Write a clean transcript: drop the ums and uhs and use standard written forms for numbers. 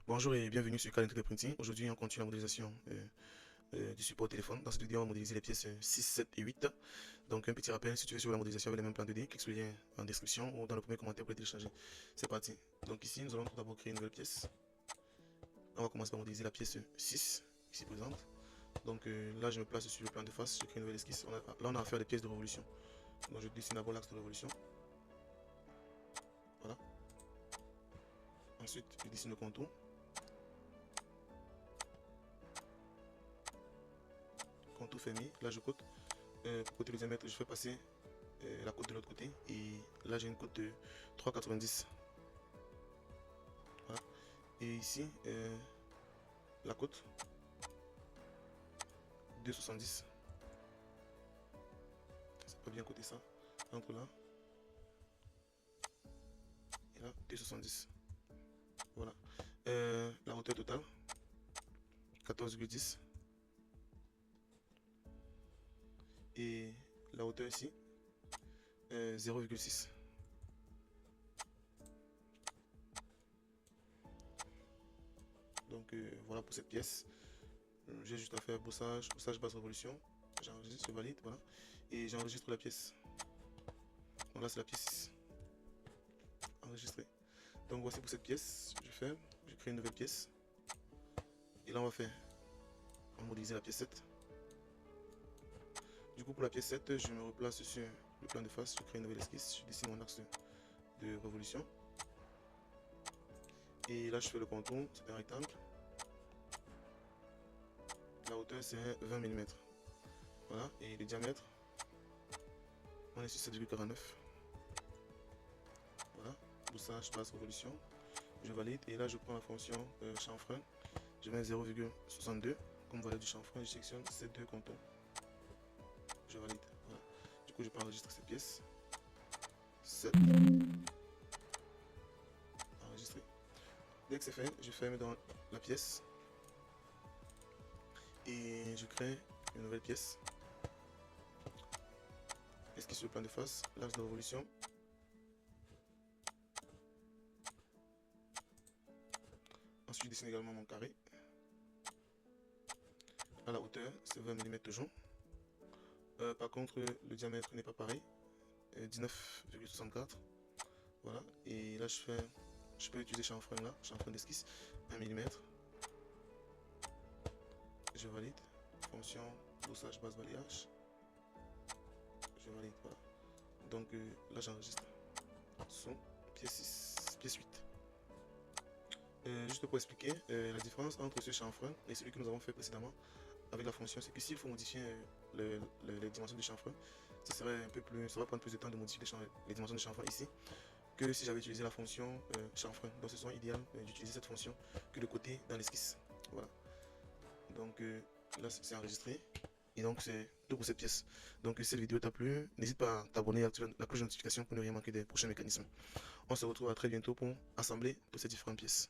Bonjour et bienvenue sur Calendrier de Printing. Aujourd'hui, on continue la modélisation du support téléphone. Dans cette vidéo, on va modéliser les pièces 6, 7 et 8. Donc, un petit rappel, si tu veux suivre la modélisation avec les mêmes plans 2D, clique sur le lien en description ou dans le premier commentaire pour les télécharger. C'est parti. Donc ici, nous allons tout d'abord créer une nouvelle pièce. On va commencer par modéliser la pièce 6, ici présente. Donc là, je me place sur le plan de face, je crée une nouvelle esquisse. Là, on a affaire à des pièces de révolution. Donc je dessine d'abord l'axe de révolution. Voilà. Ensuite, je dessine le contour. Contour fermé. Là, je cote. Pour côté le diamètre, je fais passer la côte de l'autre côté. Et là, j'ai une côte de 3,90. Voilà. Et ici, la côte 2,70. Ça peut bien coter ça. Entre là et là, 2,70. Voilà. La hauteur totale 14,10. Et la hauteur ici 0,6. Donc voilà pour cette pièce. J'ai juste à faire bossage basse révolution. J'enregistre, je valide, voilà. Et j'enregistre la pièce. Donc là c'est la pièce 6. Enregistrée. Donc voici pour cette pièce. Je crée une nouvelle pièce. Et là on va modéliser la pièce 7. Du coup pour la pièce 7, je me replace sur le plan de face, je crée une nouvelle esquisse, je dessine mon axe de révolution. Et là je fais le contour, c'est un rectangle. La hauteur c'est 20 mm. Voilà, et le diamètre, on est sur 7,49. Voilà, bossage basse révolution. Je valide et là je prends la fonction chanfrein. Je mets 0,62 comme valeur du chanfrein, je sélectionne ces deux contours. Je valide. Voilà. Du coup je peux enregistrer cette pièce. 7. Enregistrer. Dès que c'est fait, je ferme dans la pièce. Et je crée une nouvelle pièce. Esquisse sur le plan de face, l'axe de révolution. Ensuite, je dessine également mon carré. À la hauteur, c'est 20 mm toujours. Par contre, le diamètre n'est pas pareil. 19,64. Voilà. Et là, je peux utiliser chanfrein là, chanfrein d'esquisse, 1 mm. Je valide. Fonction bossage basse balayage. Je valide. Voilà. Donc là, j'enregistre. Son pièce 6, pièce 8. Juste pour expliquer la différence entre ce chanfrein et celui que nous avons fait précédemment avec la fonction, c'est que s'il faut modifier les dimensions du chanfrein, ça va prendre plus de temps de modifier les dimensions du chanfrein ici que si j'avais utilisé la fonction chanfrein. Donc ce serait idéal d'utiliser cette fonction que de côté dans l'esquisse. Voilà. Donc là c'est enregistré. Et donc c'est tout pour cette pièce. Donc si cette vidéo t'a plu, n'hésite pas à t'abonner et à activer la cloche de notification pour ne rien manquer des prochains mécanismes. On se retrouve à très bientôt pour assembler toutes ces différentes pièces.